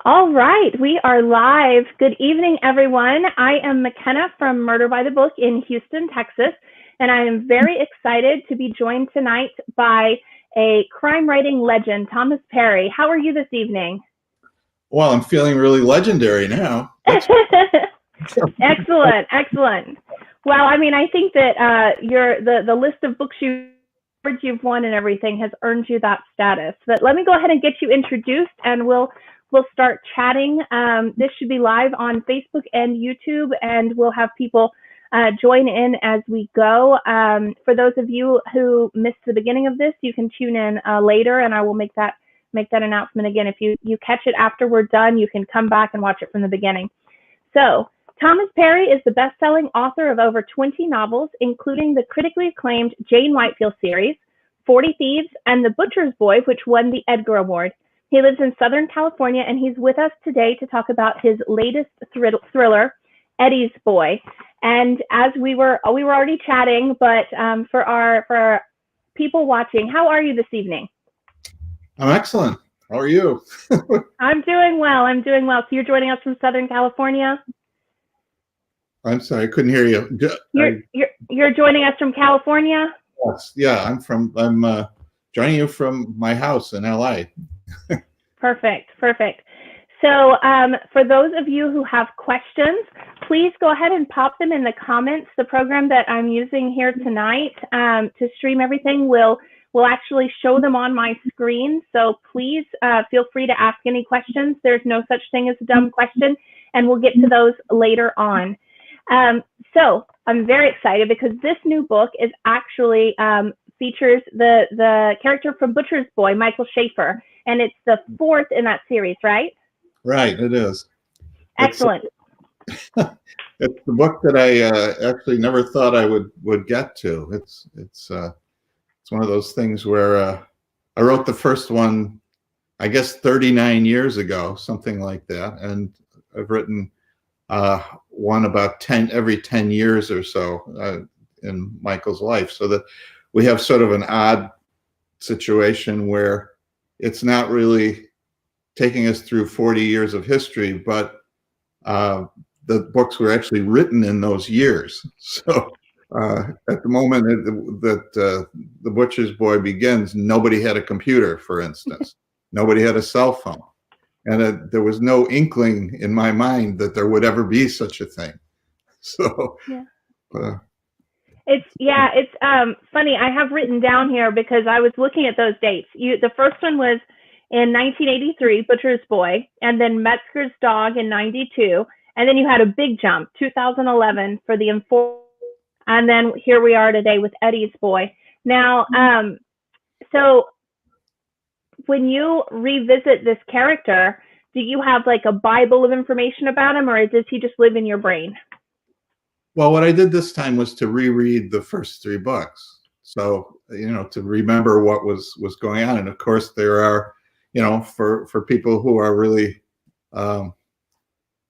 All right, we are live. Good evening, everyone. I am McKenna from Murder by the Book in Houston, Texas, and I am very excited to be joined tonight by a crime writing legend, Thomas Perry. How are you this evening? Well, I'm feeling really legendary now. Excellent, excellent. Well, I mean, I think that the list of books you've won and everything has earned you that status. But let me go ahead and get you introduced, and we'll start chatting. This should be live on Facebook and YouTube, and we'll have people join in as we go. For those of you who missed the beginning of this, you can tune in later, and I will make that announcement again. If you catch it after we're done, you can come back and watch it from the beginning. So, Thomas Perry is the best-selling author of over 20 novels, including the critically acclaimed Jane Whitefield series, 40 Thieves, and The Butcher's Boy, which won the Edgar Award. He lives in Southern California, and he's with us today to talk about his latest thriller, Eddie's Boy. And as we were already chatting, but for our people watching, how are you this evening? I'm excellent. How are you? I'm doing well. So you're joining us from Southern California? I'm sorry, I couldn't hear you. You're joining us from California? Yes. Yeah, I'm joining you from my house in LA. Perfect. So for those of you who have questions, please go ahead and pop them in the comments. The program that I'm using here tonight to stream everything will actually show them on my screen. So please feel free to ask any questions. There's no such thing as a dumb question, and we'll get to those later on. So I'm very excited because this new book is actually features the character from Butcher's Boy, Michael Schaefer, and it's the fourth in that series, right? Right, it is. Excellent. It's the book that I actually never thought I would get to. It's one of those things where I wrote the first one, I guess 39 years ago, something like that, and I've written one about every 10 years or so in Michael's life, so that we have sort of an odd situation where it's not really taking us through 40 years of history, but the books were actually written in those years. So at the moment that The Butcher's Boy begins, nobody had a computer, for instance. Nobody had a cell phone. And there was no inkling in my mind that there would ever be such a thing. So, yeah. It's funny. I have written down here because I was looking at those dates. The first one was in 1983, Butcher's Boy, and then Metzger's Dog in 92, and then you had a big jump, 2011 for The Informer, and then here we are today with Eddie's Boy. Now, so when you revisit this character, do you have like a Bible of information about him, or does he just live in your brain? Well, what I did this time was to reread the first three books. So, to remember what was going on. And of course, there are, for people who are really,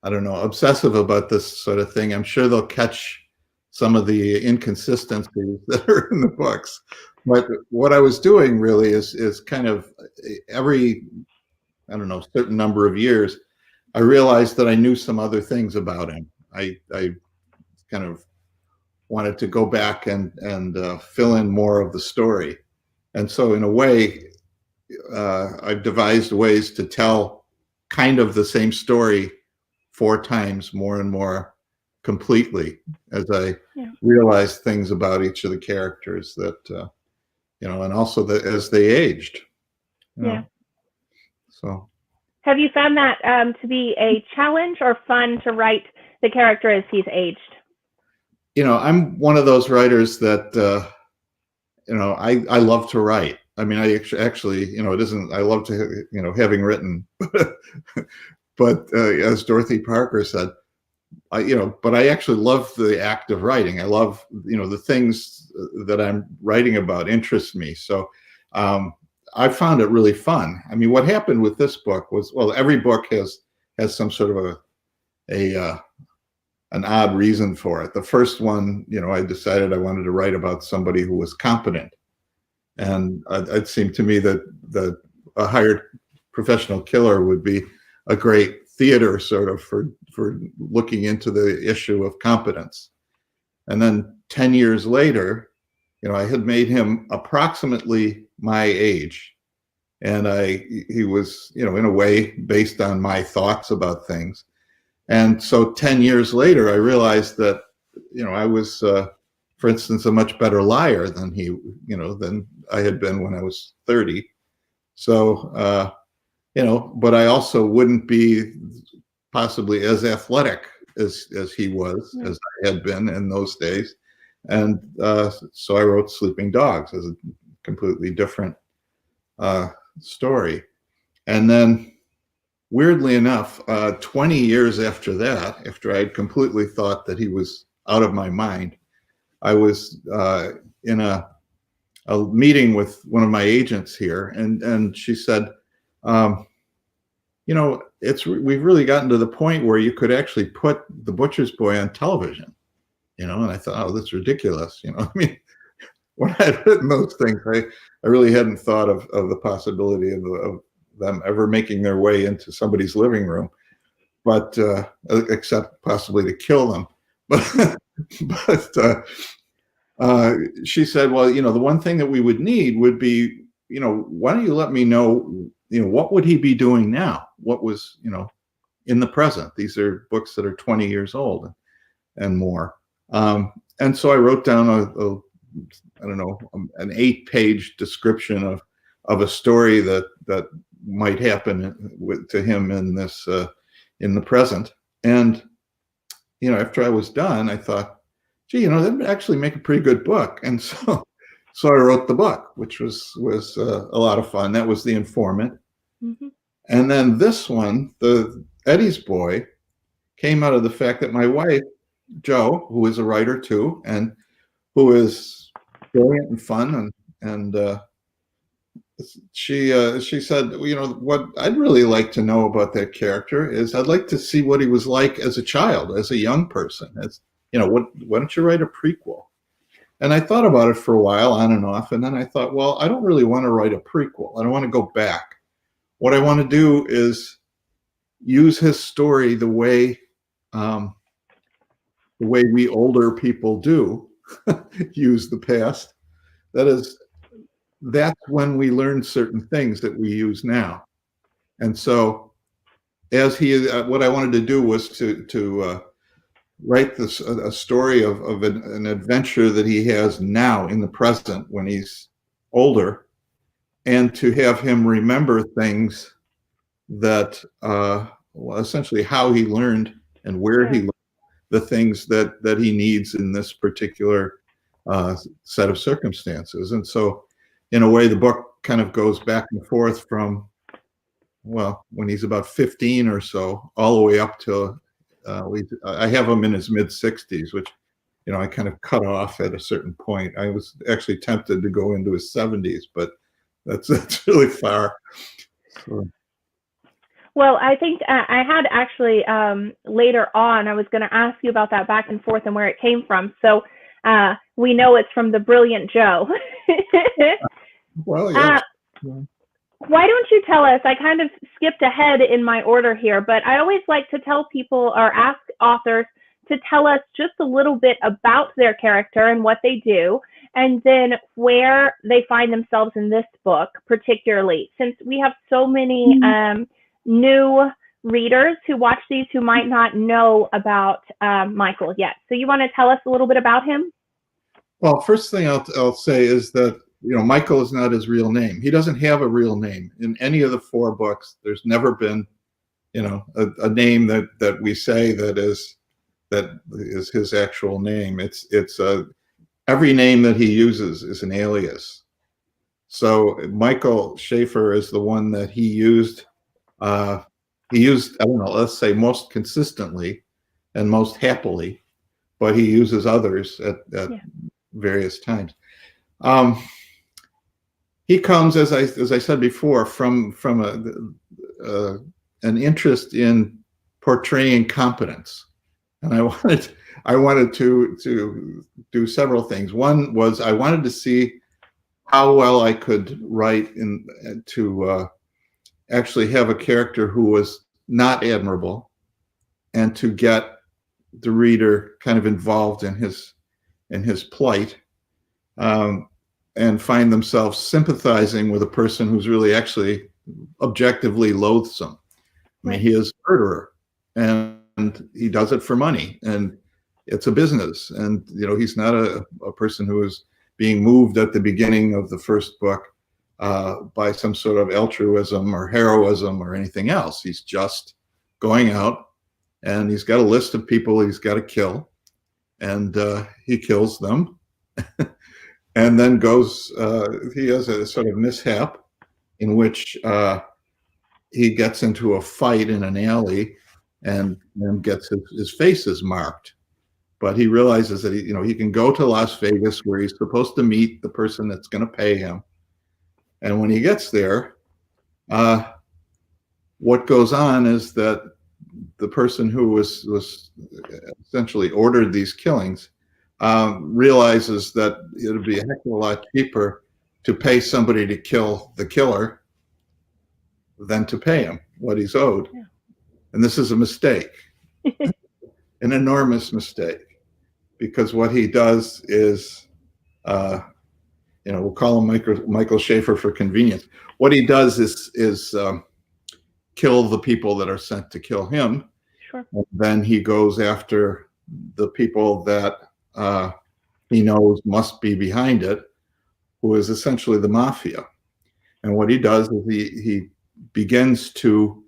obsessive about this sort of thing, I'm sure they'll catch some of the inconsistencies that are in the books. But what I was doing really is kind of every, certain number of years, I realized that I knew some other things about him. I kind of wanted to go back and fill in more of the story. And so in a way, I've devised ways to tell kind of the same story 4 times more and more completely as I realized things about each of the characters that, and also as they aged. So. Have you found that to be a challenge or fun to write the character as he's aged? I'm one of those writers that, I love to write. I mean, I actually, it isn't, I love to, having written, but as Dorothy Parker said, but I actually love the act of writing. I love, the things that I'm writing about interest me. So I found it really fun. I mean, what happened with this book was, well, every book has some sort of an odd reason for it. The first one, I decided I wanted to write about somebody who was competent. And it seemed to me that a hired professional killer would be a great theater sort of for looking into the issue of competence. And then 10 years later, I had made him approximately my age. And he was, in a way based on my thoughts about things. And so 10 years later, I realized that, I was, for instance, a much better liar than than I had been when I was 30. So, but I also wouldn't be possibly as athletic as he was, as I had been in those days. And so I wrote Sleeping Dogs as a completely different story. And then, weirdly enough, 20 years after that, after I'd completely thought that he was out of my mind, I was in a meeting with one of my agents here, and she said, we've really gotten to the point where you could actually put The Butcher's Boy on television, and I thought, oh, that's ridiculous. I mean, when I'd written those things, I really hadn't thought of the possibility of them ever making their way into somebody's living room, but except possibly to kill them. But she said, well, the one thing that we would need would be, why don't you let me know, what would he be doing now? What was, in the present? These are books that are 20 years old and more. And so I wrote down an 8-page description of a story that might happen to him in this in the present. And after I was done, I thought, gee, that would actually make a pretty good book. And so I wrote the book, which was a lot of fun. That was The Informant. Mm-hmm. And then this one, the Eddie's Boy, came out of the fact that my wife, Jo, who is a writer too, and who is brilliant and fun, and she said, what I'd really like to know about that character is I'd like to see what he was like as a child, as a young person. As why don't you write a prequel? And I thought about it for a while, on and off, and then I thought, well, I don't really want to write a prequel. I don't want to go back. What I want to do is use his story the way we older people do, use the past. That is, that's when we learn certain things that we use now. And so, as what I wanted to do was to write a story of an adventure that he has now in the present when he's older, and to have him remember things that, essentially how he learned and where he learned the things that he needs in this particular set of circumstances. And so, in a way, the book kind of goes back and forth from, when he's about 15 or so, all the way up to, I have him in his mid-60s, which, I kind of cut off at a certain point. I was actually tempted to go into his 70s, but that's really far. So. Well, I think I had actually later on, I was going to ask you about that back and forth and where it came from. So we know it's from the brilliant Jo. Well, yeah. Why don't you tell us? I kind of skipped ahead in my order here, but I always like to tell people or ask authors to tell us just a little bit about their character and what they do, and then where they find themselves in this book, particularly since we have so many new readers who watch these who might not know about Michael yet. So you want to tell us a little bit about him? Well, first thing I'll say is that, Michael is not his real name. He doesn't have a real name. In any of the 4 books, there's never been, a name that we say that is his actual name. It's every name that he uses is an alias. So Michael Schaefer is the one that he used, I don't know, let's say most consistently and most happily, but he uses others at various times. He comes, as I said before, from an interest in portraying competence, and I wanted to do several things. One was I wanted to see how well I could write to actually have a character who was not admirable, and to get the reader kind of involved in his plight, and find themselves sympathizing with a person who's really actually objectively loathsome. I mean, Right. he is a murderer, and he does it for money, and it's a business. And he's not a person who is being moved at the beginning of the first book by some sort of altruism or heroism or anything else. He's just going out, and he's got a list of people he's got to kill, and he kills them, and then goes. He has a sort of mishap in which he gets into a fight in an alley, and gets his face is marked. But he realizes that he can go to Las Vegas, where he's supposed to meet the person that's going to pay him. And when he gets there, what goes on is that the person who was essentially ordered these killings realizes that it would be a heck of a lot cheaper to pay somebody to kill the killer than to pay him what he's owed. Yeah. And this is a mistake, an enormous mistake, because what he does is, we'll call him Michael Schaefer for convenience. What he does is kill the people that are sent to kill him. Sure. And then he goes after the people that he knows must be behind it, who is essentially the mafia. And what he does is he begins to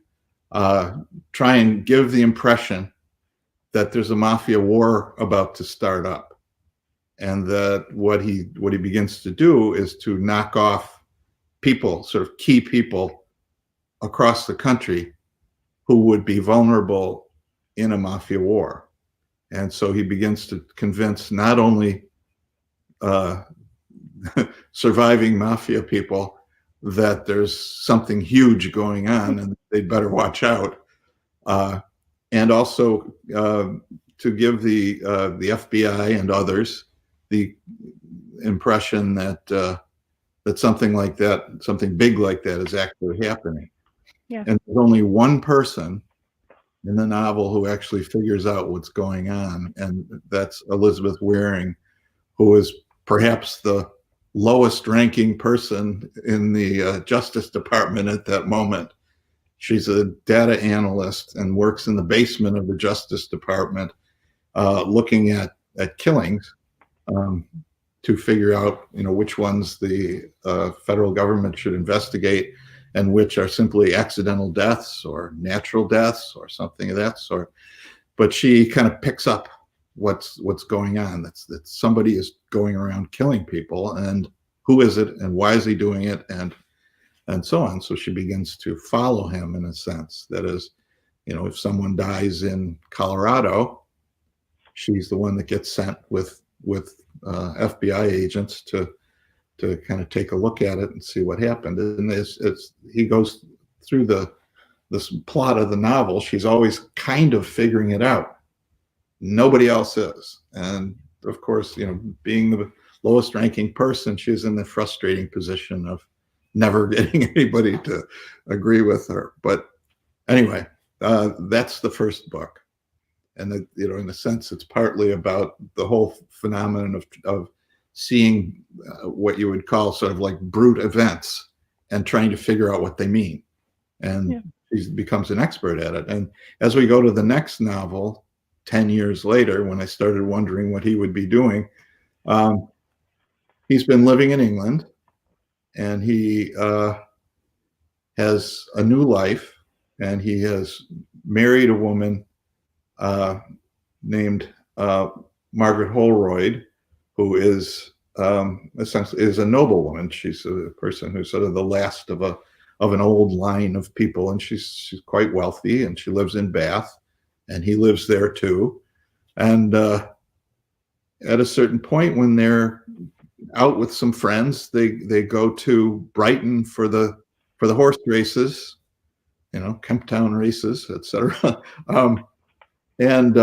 try and give the impression that there's a mafia war about to start up, and that what he begins to do is to knock off people, sort of key people across the country who would be vulnerable in a mafia war. And so he begins to convince not only surviving mafia people that there's something huge going on and they'd better watch out, and also to give the FBI and others the impression that something like that, something big like that, is actually happening. Yeah. And there's only one person in the novel who actually figures out what's going on, and that's Elizabeth Waring, who is perhaps the lowest ranking person in the Justice Department at that moment. She's a data analyst and works in the basement of the Justice Department, looking at killings to figure out, which ones the federal government should investigate and which are simply accidental deaths or natural deaths or something of that sort. But she kind of picks up what's going on. That somebody is going around killing people, and who is it, and why is he doing it, and so on. So she begins to follow him in a sense. That is, if someone dies in Colorado, she's the one that gets sent with FBI agents to kind of take a look at it and see what happened. And he goes through this plot of the novel. She's always kind of figuring it out. Nobody else is. And of course, being the lowest ranking person, she's in the frustrating position of never getting anybody to agree with her. But anyway, that's the first book. And in a sense, it's partly about the whole phenomenon of seeing what you would call sort of like brute events and trying to figure out what they mean. And he becomes an expert at it. And as we go to the next novel, 10 years later, when I started wondering what he would be doing, he's been living in England, and he has a new life, and he has married a woman named Margaret Holroyd, who is essentially is a noblewoman. She's a person who's sort of the last of an old line of people, and she's quite wealthy, and she lives in Bath, and he lives there too. And at a certain point, when they're out with some friends, they go to Brighton for the horse races, Kemptown races, etc. And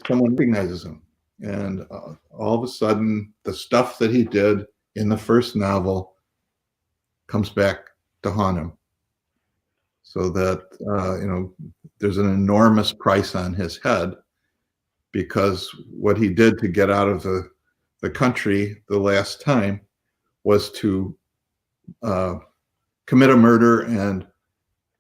someone recognizes him, and all of a sudden, the stuff that he did in the first novel comes back to haunt him. so that there's an enormous price on his head, because what he did to get out of the country the last time was to commit a murder and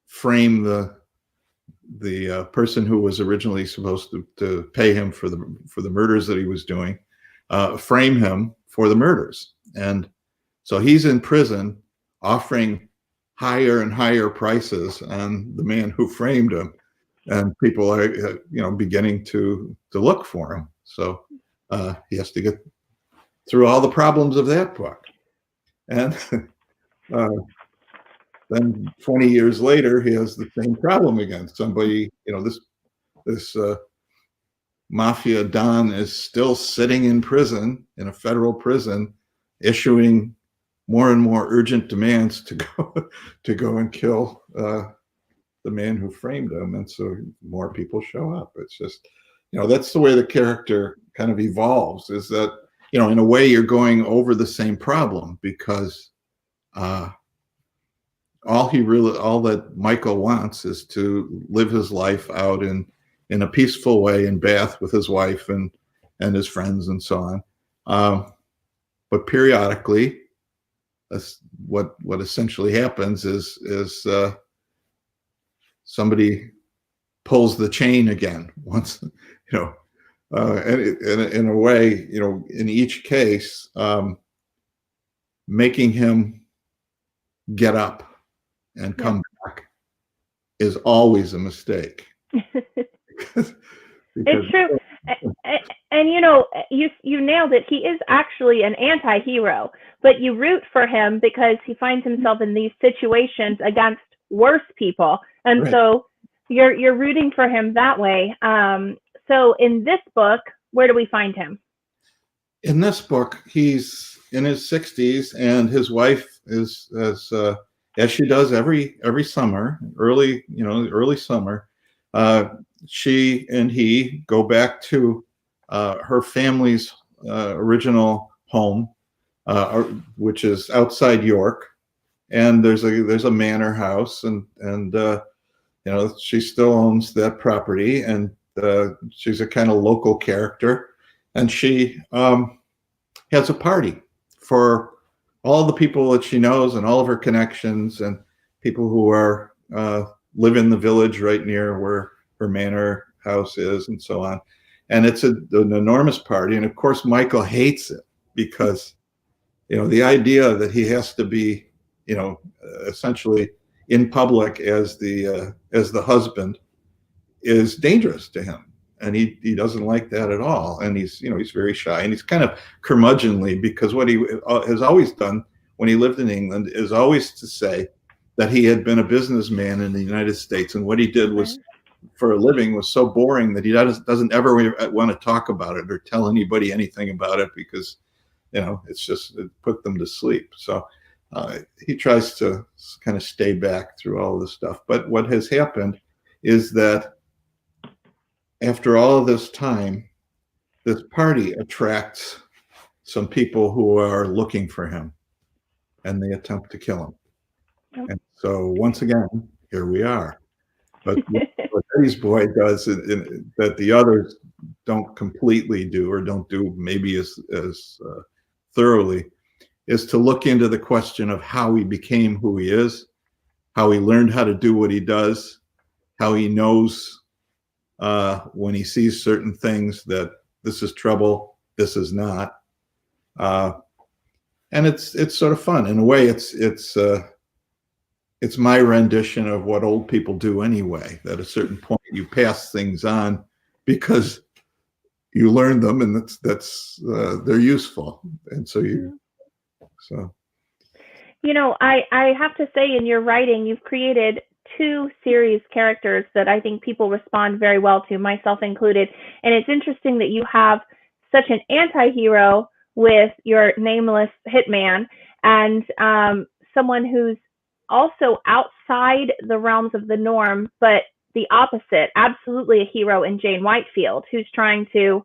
frame the person who was originally supposed to pay him for the murders that he was doing, frame him for the murders. And so he's in prison offering higher and higher prices on the man who framed him, and people are beginning to look for him. So he has to get through all the problems of that book. And then 20 years later, he has the same problem again. Somebody, this mafia don is still sitting in prison, in a federal prison, issuing more and more urgent demands to go and kill the man who framed him. And so more people show up. It's just, that's the way the character kind of evolves, is that, in a way you're going over the same problem, because all that Michael wants is to live his life out in a peaceful way in Bath with his wife and his friends and so on. But periodically, what essentially happens is somebody pulls the chain again once, and in a way, in each case, making him get up and come back is always a mistake. It's true. And you nailed it. He is actually an anti-hero, but you root for him because he finds himself in these situations against worse people. And right. So you're rooting for him that way. So in this book, where do we find him? In this book, he's in his 60s, and his wife is, as she does every summer, early summer, she and he go back to her family's original home, which is outside York, and there's a manor house, and she still owns that property, and she's a kind of local character, and she has a party for all the people that she knows and all of her connections and people who are live in the village right near where her manor house is and so on. And it's an enormous party. And of course, Michael hates it because, the idea that he has to be, essentially in public as the husband is dangerous to him. And he doesn't like that at all. And he's very shy, and he's kind of curmudgeonly, because what he has always done when he lived in England is always to say that he had been a businessman in the United States, and what he did was for a living was so boring that he doesn't ever want to talk about it or tell anybody anything about it, because it put them to sleep. So he tries to kind of stay back through all this stuff. But what has happened is that after all of this time, this party attracts some people who are looking for him, and they attempt to kill him. Yep. And so once again, here we are. But what Eddie's boy does that the others don't completely do, or don't do maybe as thoroughly, is to look into the question of how he became who he is, how he learned how to do what he does, how he knows when he sees certain things that this is trouble, this is not, and it's sort of fun in a way. It's my rendition of what old people do anyway. That at a certain point you pass things on because you learn them, and that's they're useful, and so I have to say, in your writing, you've created two series characters that I think people respond very well to, myself included. And it's interesting that you have such an anti-hero with your nameless hitman, and someone who's also outside the realms of the norm, but the opposite, absolutely a hero in Jane Whitefield, who's trying to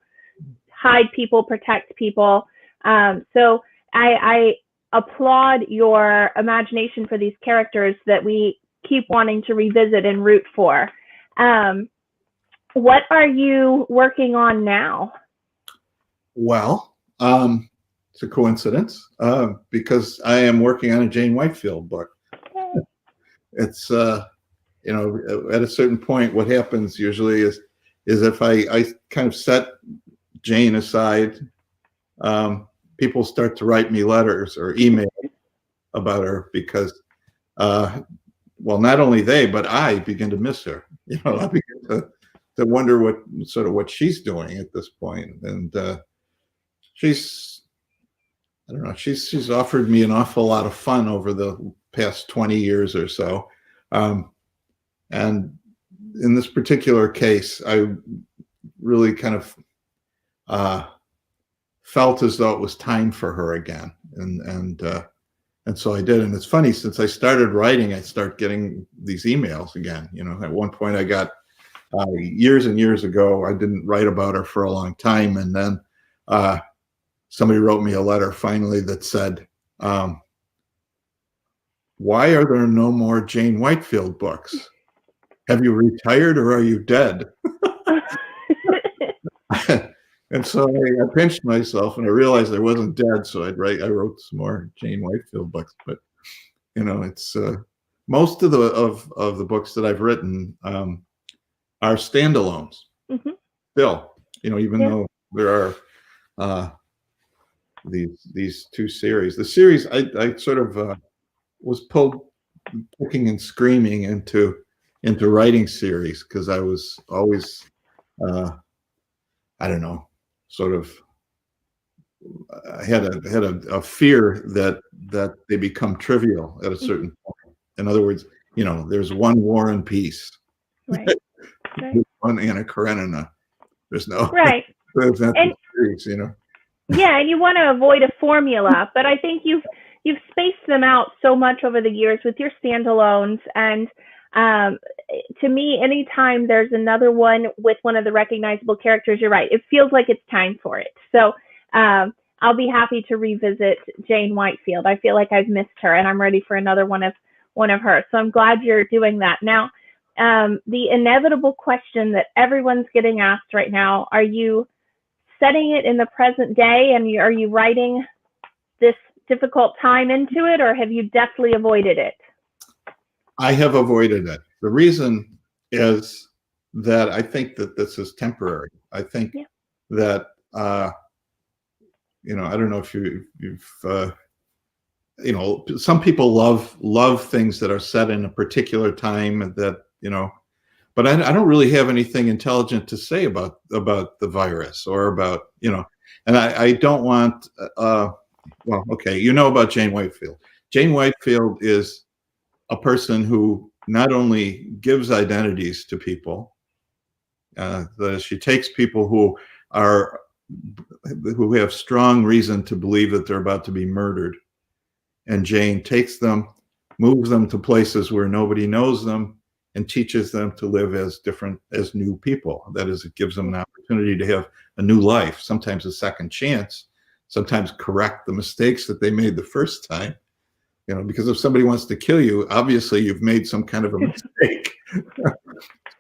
hide people, protect people. So I applaud your imagination for these characters that we keep wanting to revisit and root for. What are you working on now? Well, it's a coincidence because I am working on a Jane Whitefield book. It's at a certain point, what happens usually is if I kind of set Jane aside, people start to write me letters or email about her because, not only they, but I begin to miss her. I begin to wonder what she's doing at this point. And she's offered me an awful lot of fun over the past 20 years or so. And in this particular case, I really kind of felt as though it was time for her again. And so I did. And it's funny, since I started writing, I start getting these emails again. At one point I got years and years ago, I didn't write about her for a long time. And then somebody wrote me a letter finally that said, why are there no more Jane Whitefield books? Have you retired or are you dead? And so I pinched myself and I realized I wasn't dead. So I wrote some more Jane Whitefield books. But it's most of the books that I've written are standalones. Mm-hmm. Still, even though there are these two series. The series I sort of was pulled kicking and screaming into writing series because I was always I don't know, sort of I had a fear that they become trivial at a certain point. In other words, there's one War and Peace. Right. There's one Anna Karenina. There's no right. There's not the series, Yeah, and you want to avoid a formula, but I think you've spaced them out so much over the years with your standalones. And to me, anytime there's another one with one of the recognizable characters, you're right. It feels like it's time for it. So I'll be happy to revisit Jane Whitefield. I feel like I've missed her, and I'm ready for another one of hers. So I'm glad you're doing that. Now, the inevitable question that everyone's getting asked right now: are you setting it in the present day, and are you writing this difficult time into it, or have you definitely avoided it? I have avoided it. The reason is that I think that this is temporary. I think that I don't know if you've some people love things that are set in a particular time that but I don't really have anything intelligent to say about the virus or about and I don't want okay, about Jane Whitefield. Jane Whitefield is a person who not only gives identities to people, that she takes people who have strong reason to believe that they're about to be murdered, and Jane takes them, moves them to places where nobody knows them, and teaches them to live as different as new people. That is, it gives them an opportunity to have a new life, sometimes a second chance, sometimes correct the mistakes that they made the first time. Because if somebody wants to kill you, obviously you've made some kind of a mistake.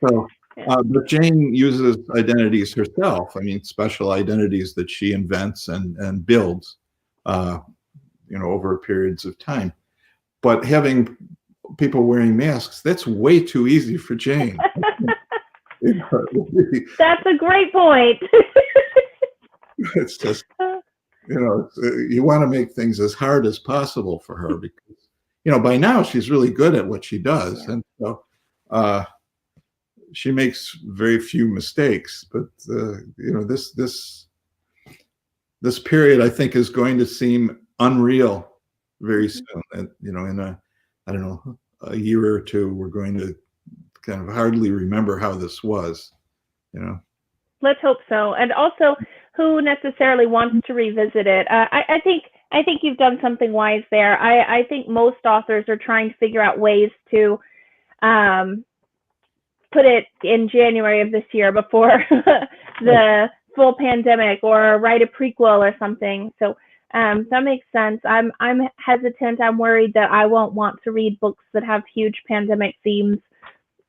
So, but Jane uses identities herself. I mean, special identities that she invents and builds, over periods of time. But having people wearing masks, that's way too easy for Jane. That's a great point. It's just, you want to make things as hard as possible for her because, by now she's really good at what she does. Yeah. And so she makes very few mistakes, but, this period I think is going to seem unreal very soon. And, in a year or two, we're going to kind of hardly remember how this was, Let's hope so. And also, who necessarily wants to revisit it? I think you've done something wise there. I think most authors are trying to figure out ways to put it in January of this year before the full pandemic, or write a prequel or something. So That makes sense. I'm hesitant. I'm worried that I won't want to read books that have huge pandemic themes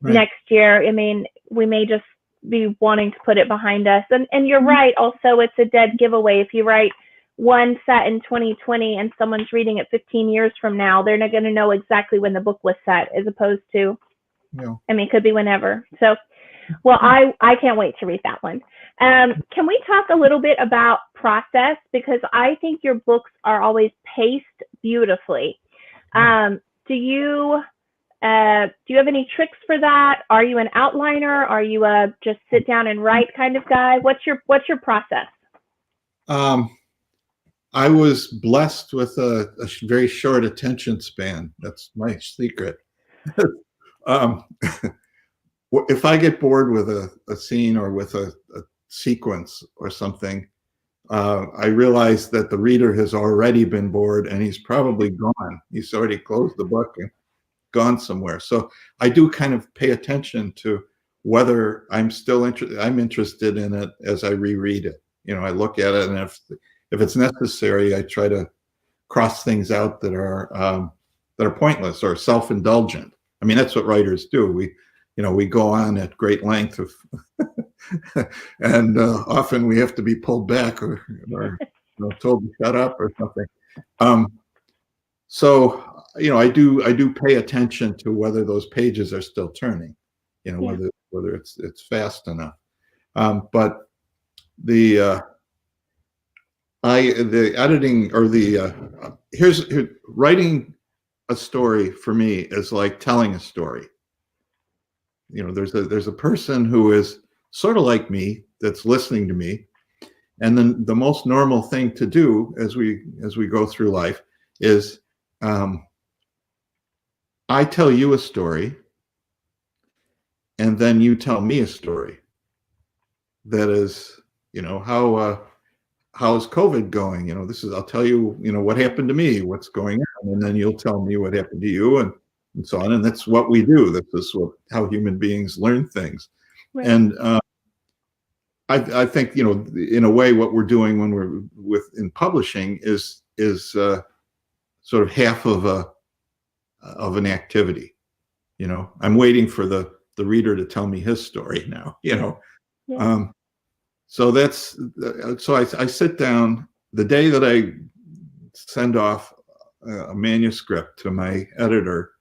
Right. next year. I mean, we may just be wanting to put it behind us. And you're right. Also, it's a dead giveaway. If you write one set in 2020 and someone's reading it 15 years from now, they're not going to know exactly when the book was set, as opposed to, No. I mean, it could be whenever. So, well, I can't wait to read that one. Can we talk a little bit about process? Because I think your books are always paced beautifully. Do you have any tricks for that? Are you an outliner? Are you a just sit down and write kind of guy? What's your process? I was blessed with a very short attention span. That's my secret. If I get bored with a scene or with a sequence or something, I realize that the reader has already been bored and he's probably gone. He's already closed the book and gone somewhere. So I do kind of pay attention to whether I'm still interested in it as I reread it. You know, I look at it, and if it's necessary, I try to cross things out that are pointless or self-indulgent. I mean, that's what writers do. We go on at great length of, and often we have to be pulled back or told to shut up or something. So I do pay attention to whether those pages are still turning. Whether it's fast enough. But the editing or here's writing a story for me is like telling a story. There's a person who is sort of like me that's listening to me, and then the most normal thing to do as we go through life is I tell you a story, and then you tell me a story. That is, how is COVID going? I'll tell you, what happened to me, what's going on, and then you'll tell me what happened to you, and so on. And that's what we do. This is how human beings learn things. Right. And I think, in a way, what we're doing when we're in publishing is sort of half of an activity. I'm waiting for the reader to tell me his story now. Yeah. So I sit down the day that I send off a manuscript to my editor.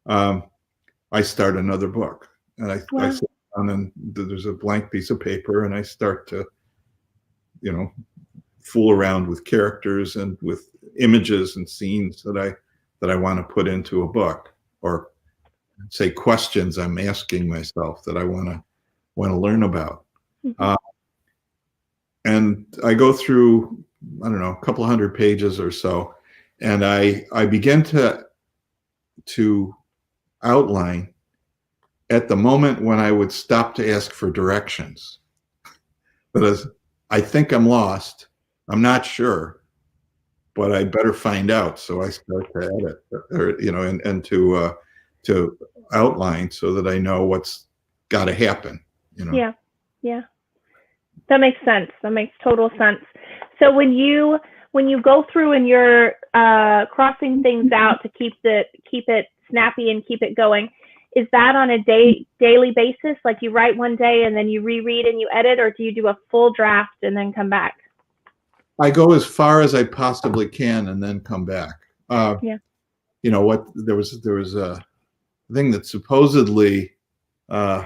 I start another book, and I sit down, and there's a blank piece of paper, and I start to, fool around with characters and with images and scenes that I want to put into a book, or say questions I'm asking myself that I want to learn about. Mm-hmm. And I go through, I don't know, a couple hundred pages or so, and I begin to outline at the moment when I would stop to ask for directions. Because I think I'm lost, I'm not sure, but I better find out. So I start to edit, or and to outline so that I know what's got to happen. Yeah. That makes sense. That makes total sense. So when you go through and you're crossing things out to keep it snappy and keep it going, is that on a daily basis? Like you write one day and then you reread and you edit, or do you do a full draft and then come back? I go as far as I possibly can and then come back. There was a thing that supposedly, who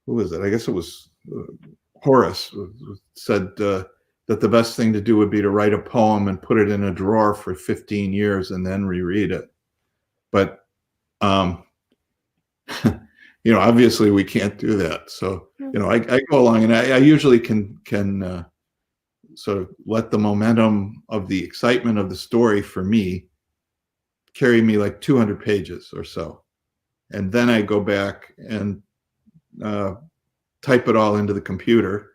was it? I guess it was Horace said that the best thing to do would be to write a poem and put it in a drawer for 15 years and then reread it. But, obviously we can't do that. So, I go along, and I usually can sort of let the momentum of the excitement of the story for me carry me like 200 pages or so. And then I go back and type it all into the computer,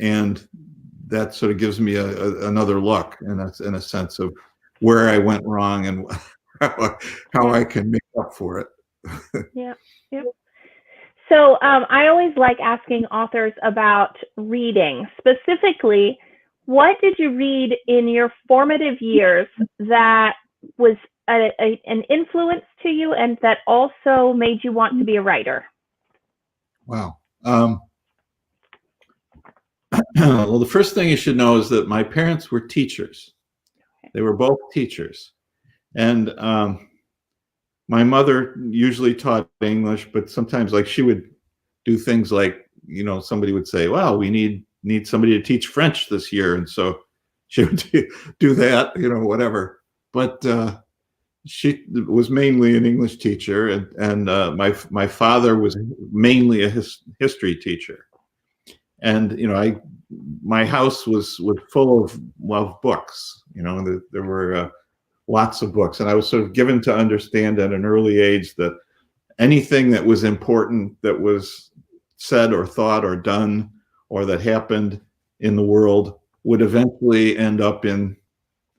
and that sort of gives me another look, and that's in a sense of where I went wrong and how I can make up for it. Yeah. So I always like asking authors about reading, specifically what did you read in your formative years that was an influence to you and that also made you want to be a writer? Wow. Well, the first thing you should know is that my parents were teachers. They were both teachers. And my mother usually taught English, but sometimes like she would do things like, somebody would say, well, we need somebody to teach French this year. And so she would do that, whatever. But she was mainly an English teacher, and my father was mainly a history teacher. And my house was full of books. There were lots of books, and I was sort of given to understand at an early age that anything that was important that was said or thought or done or that happened in the world would eventually end up in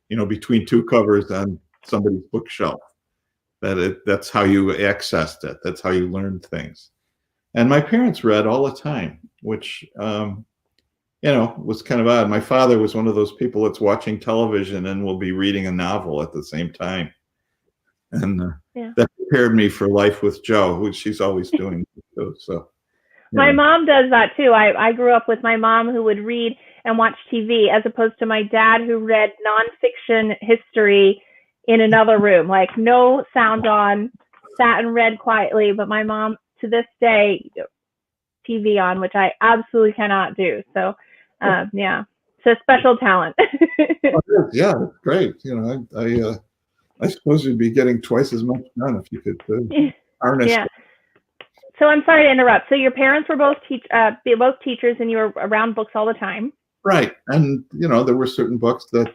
between two covers on somebody's bookshelf. That's how you accessed it. That's how you learned things. And my parents read all the time, which was kind of odd. My father was one of those people that's watching television and will be reading a novel at the same time. And that prepared me for life with Joe, which she's always doing. So my mom does that too. I grew up with my mom who would read and watch TV, as opposed to my dad who read nonfiction history in another room, like no sound on, sat and read quietly. But my mom, to this day, TV on, which I absolutely cannot do. So it's a special talent. Yeah, it's great. I suppose you'd be getting twice as much done if you could harness. Yeah. So I'm sorry to interrupt. So your parents were both teachers, and you were around books all the time. Right, and there were certain books that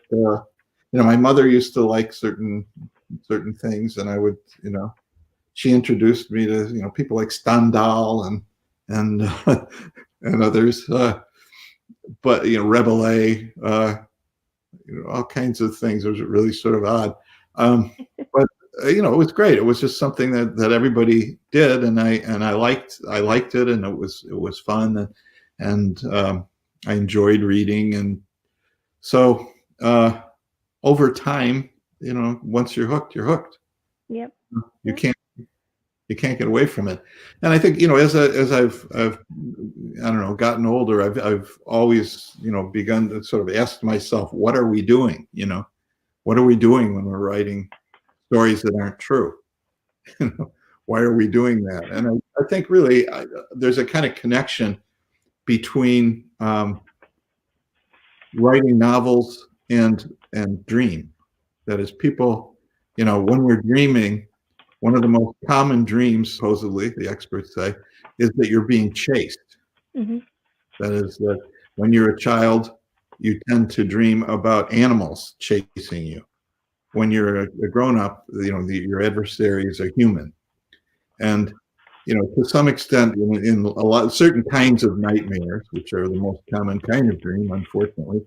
my mother used to like certain things, and I would she introduced me to people like Stendhal and and others, but Rabelais, all kinds of things. It was really sort of odd, but it was great. It was just something that everybody did, and I liked it, and it was fun, and I enjoyed reading, and so over time, once you're hooked, you're hooked. Yep. You can't get away from it. And I think as I've I don't know, gotten older, I've always begun to sort of ask myself, what are we doing? What are we doing when we're writing stories that aren't true? Why are we doing that? And I think really there's a kind of connection between writing novels and dream. That is, people, when we're dreaming, one of the most common dreams, supposedly, the experts say, is that you're being chased. Mm-hmm. That is, that when you're a child, you tend to dream about animals chasing you. When you're a grown-up, your adversary is a human. And to some extent, in a lot certain kinds of nightmares, which are the most common kind of dream, unfortunately,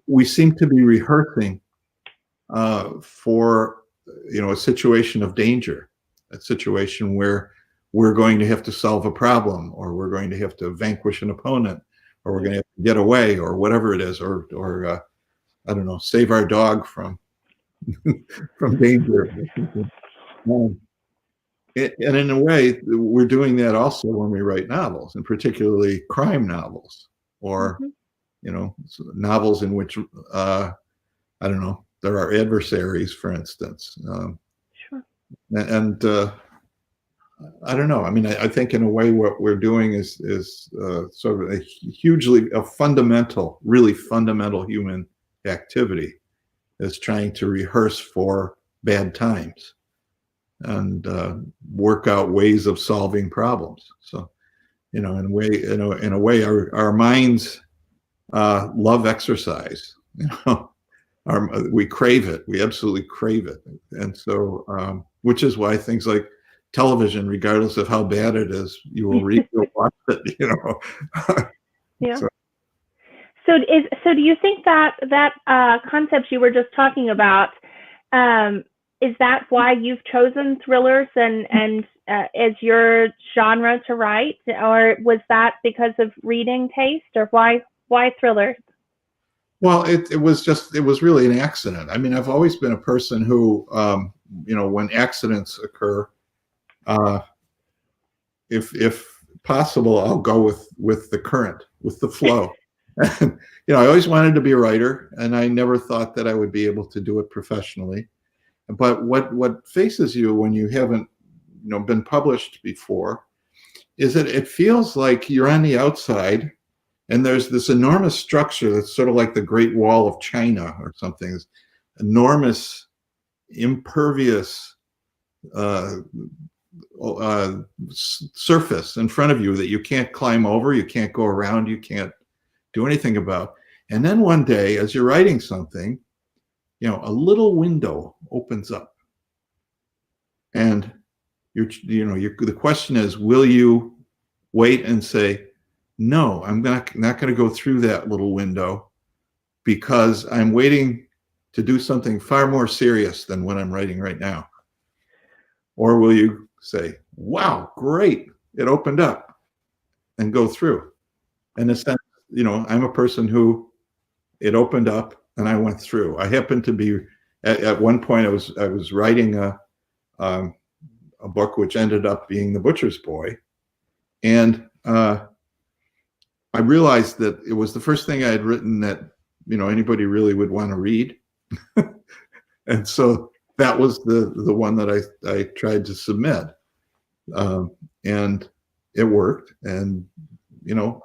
we seem to be rehearsing for a situation of danger, a situation where we're going to have to solve a problem, or we're going to have to vanquish an opponent, or we're going to have to get away, or whatever it is, or I don't know, save our dog from danger. And in a way, we're doing that also when we write novels, and particularly crime novels, or novels in which I don't know, there are adversaries, for instance. Sure. And I don't know. I mean, I think in a way what we're doing is sort of a fundamental, really fundamental human activity, is trying to rehearse for bad times and work out ways of solving problems. So, in a way, our minds love exercise. We crave it. We absolutely crave it, and so which is why things like television, regardless of how bad it is, you will read or watch it. Yeah. So do you think that concept you were just talking about, is that why you've chosen thrillers and as your genre to write, or was that because of reading taste, or why thrillers? Well, it was really an accident. I mean, I've always been a person who, when accidents occur, uh, if possible, I'll go with the current, with the flow. I always wanted to be a writer, and I never thought that I would be able to do it professionally. But what faces you when you haven't, been published before, is that it feels like you're on the outside, and there's this enormous structure that's sort of like the Great Wall of China or something. This enormous, impervious surface in front of you that you can't climb over, you can't go around, you can't do anything about. And then one day, as you're writing something, a little window opens up, and the question is, will you wait and say, no, I'm not going to go through that little window because I'm waiting to do something far more serious than what I'm writing right now? Or will you say, wow, great, it opened up, and go through? In a sense, I'm a person who, it opened up and I went through. I happened to be, at one point I was writing a book which ended up being The Butcher's Boy. And I realized that it was the first thing I had written that, anybody really would want to read. And so that was the one that I tried to submit. And it worked. And,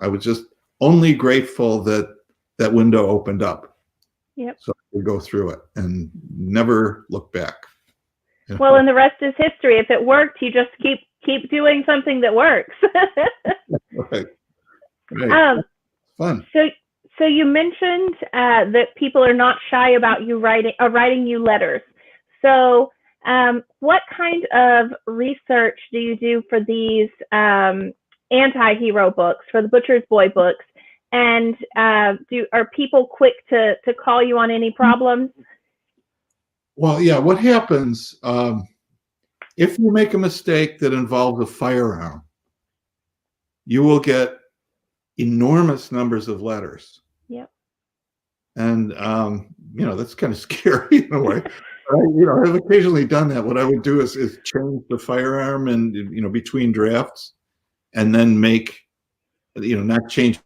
I was just only grateful that that window opened up. Yep. So I could go through it and never look back. Well, and the rest is history. If it worked, you just keep doing something that works. Right. Fun. So you mentioned that people are not shy about you writing you letters. So what kind of research do you do for these anti-hero books, for the Butcher's Boy books? And are people quick to call you on any problems? Well, yeah, what happens if you make a mistake that involves a firearm, you will get enormous numbers of letters. Yep. And that's kind of scary in a way. I've occasionally done that. What I would do is change the firearm and between drafts, and then make not change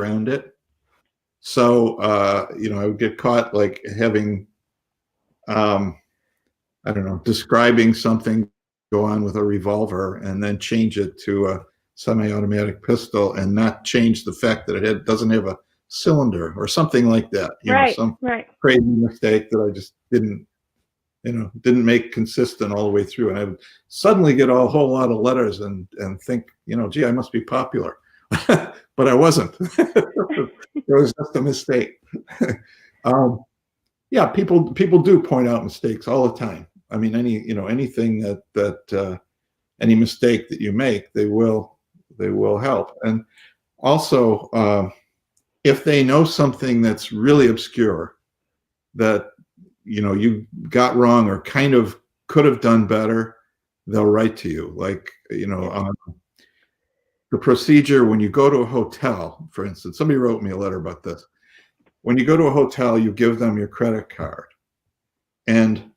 around it. So I would get caught like having describing something, go on with a revolver and then change it to a semi-automatic pistol and not change the fact that it doesn't have a cylinder or something like that. Some crazy mistake that I just didn't make consistent all the way through. And I would suddenly get a whole lot of letters and think, gee, I must be popular. But I wasn't. It was just a mistake. Yeah, people do point out mistakes all the time. I mean, anything that any mistake that you make, they will help. And also, if they know something that's really obscure that you got wrong or kind of could have done better, they'll write to you. Like the procedure when you go to a hotel, for instance. Somebody wrote me a letter about this. When you go to a hotel, you give them your credit card, and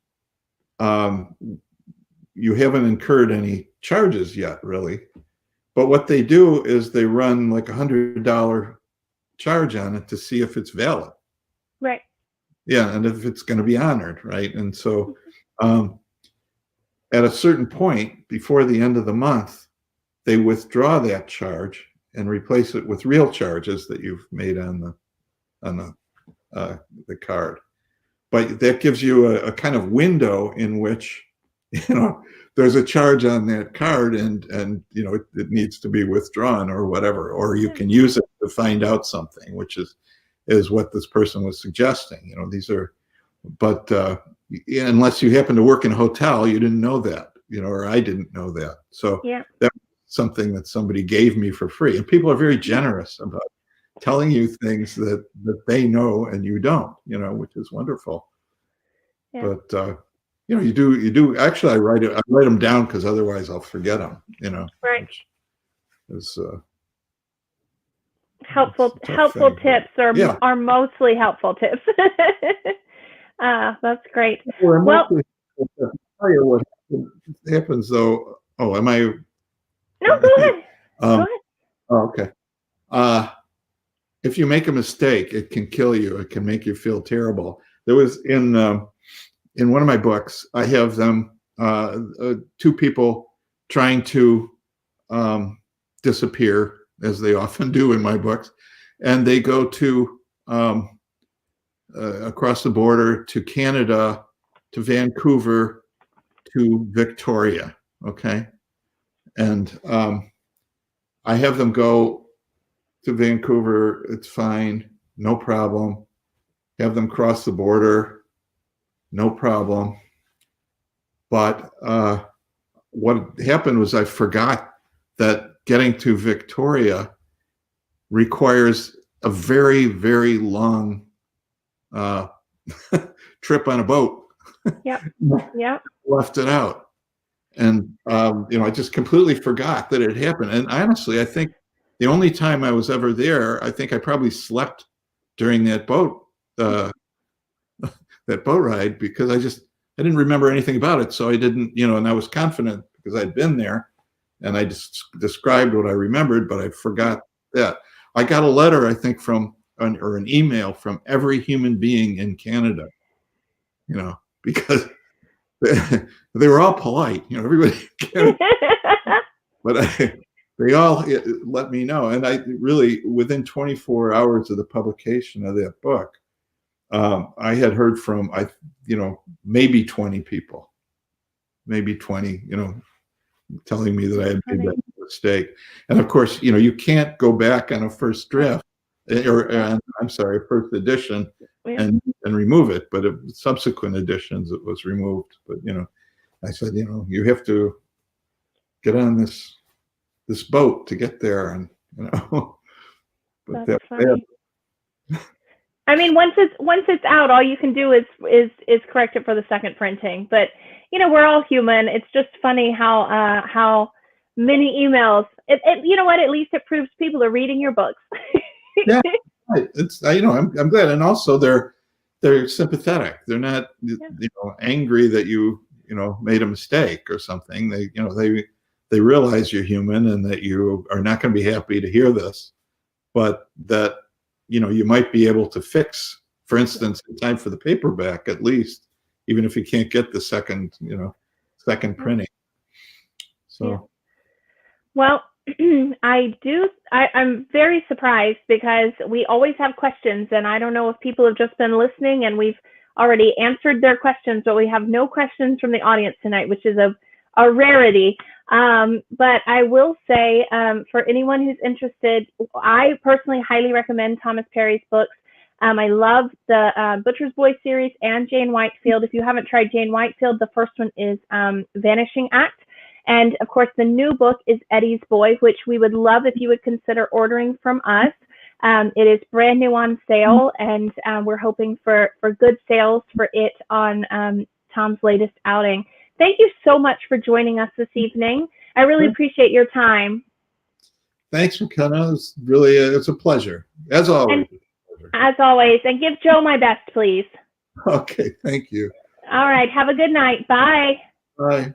you haven't incurred any charges yet, really. But what they do is they run like $100 charge on it to see if it's valid. Right. Yeah, and if it's going to be honored, right? And so at a certain point, before the end of the month, they withdraw that charge and replace it with real charges that you've made on the card. But that gives you a kind of window in which there's a charge on that card, and it needs to be withdrawn or whatever, or you can use it to find out something, which is what this person was suggesting. These are, but unless you happen to work in a hotel, you didn't know that, or I didn't know that. So that's something that somebody gave me for free. And people are very generous about telling you things that they know and you don't, which is wonderful. Yeah. But you do. Actually, I write them down because otherwise I'll forget them. Right. helpful thing, tips are mostly helpful tips. That's great. Well, I'll tell you what happens though. Oh, am I? No, go ahead. Go ahead. Oh, okay. If you make a mistake, it can kill you. It can make you feel terrible. There was in one of my books, I have them two people trying to disappear, as they often do in my books, and they go to across the border to Canada, to Vancouver, to Victoria. Okay, and I have them go to Vancouver. It's fine, no problem. Have them cross the border, no problem. But what happened was I forgot that getting to Victoria requires a very, very long trip on a boat. Yep. Yep. Left it out. And, I just completely forgot that it happened. And honestly, I think the only time I was ever there, I think I probably slept during that boat ride, because I didn't remember anything about it. So I didn't, and I was confident because I'd been there and I just described what I remembered, but I forgot that. I got a letter, I think, or an email from every human being in Canada, because they were all polite, everybody. But they all let me know. And I really, within 24 hours of the publication of that book, I had heard from, maybe 20 people, telling me that I had made that mistake. And of course, you can't go back on a first draft first edition and remove it. But subsequent editions, it was removed. But, I said, you have to get on this boat to get there. And, but that's funny. I mean, once it's out, all you can do is correct it for the second printing. But we're all human. It's just funny how many emails. You know what? At least it proves people are reading your books. Yeah, it's I'm glad, and also they're sympathetic. They're not angry that you made a mistake or something. They realize you're human and that you are not going to be happy to hear this, but that you might be able to fix, for instance, in time for the paperback, at least, even if you can't get the second printing. So, yeah. Well, I'm very surprised because we always have questions, and I don't know if people have just been listening and we've already answered their questions, but we have no questions from the audience tonight, which is a rarity. But I will say, for anyone who's interested, I personally highly recommend Thomas Perry's books. I love the Butcher's Boy series and Jane Whitefield. If you haven't tried Jane Whitefield, the first one is Vanishing Act. And of course, the new book is Eddie's Boy, which we would love if you would consider ordering from us. It is brand new on sale, and we're hoping for good sales for it on Tom's latest outing. Thank you so much for joining us this evening. I really appreciate your time. Thanks, McKenna. It's a pleasure, as always. And give Joe my best, please. Okay, thank you. All right, have a good night. Bye. Bye.